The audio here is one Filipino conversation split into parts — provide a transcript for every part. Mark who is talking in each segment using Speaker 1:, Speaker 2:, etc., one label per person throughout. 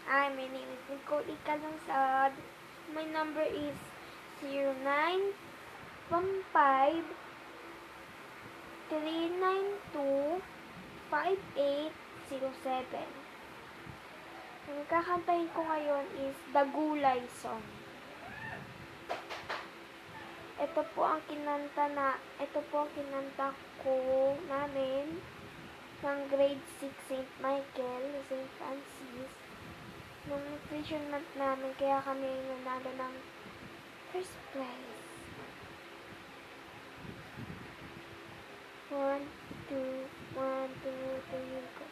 Speaker 1: Hi, my name is Nicole Icalansad. My number is 0915-392-5807. Ang kakantahin ko ngayon is The Gulay Song. Ito po ang kinanta ko namin ng grade 6 St. Michael, St. Francis. Nung nutrition month namin, kaya kami nanalo ng first place. 1, 2, 3, go.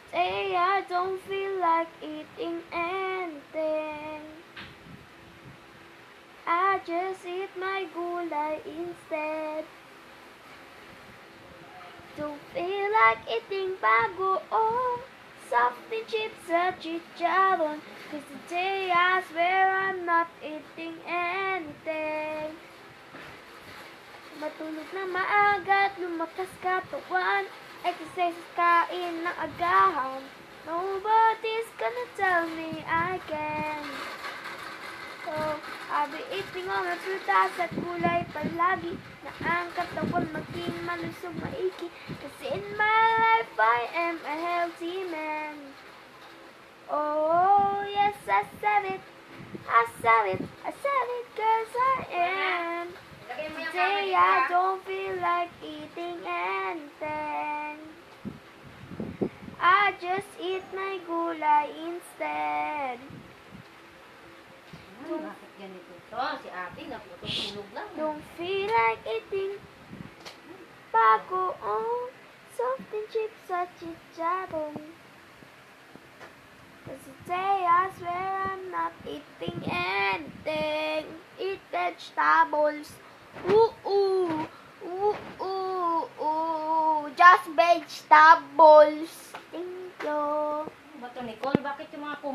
Speaker 1: Say I don't feel like eating anything. I just eat my gulay instead. Don't feel like eating bagoong, soft and chips at chicharon. 'Cause today I swear I'm not eating anything. Matulog na maaga at lumakas katawan, exercise kain ng agahan. Nobody's gonna tell me I can. So, I'll be eating all my prutas at gulay palagi, na ang katawan maging malusog maiki. Kasi in my life I am a healthy man. Oh, yes, I said it, cause I am. Today I don't feel like eating anything. I just eat my gulay instead.
Speaker 2: Bakit ganito to? Si ate natutulog lang.
Speaker 1: Don't feel like eating bagoong, soft and chips at chicharon. 'Cause today I swear I'm not eating anything. Eat vegetables. Ooh, just vegetables. Thank you.
Speaker 2: Bato Nicole, bakit yung mga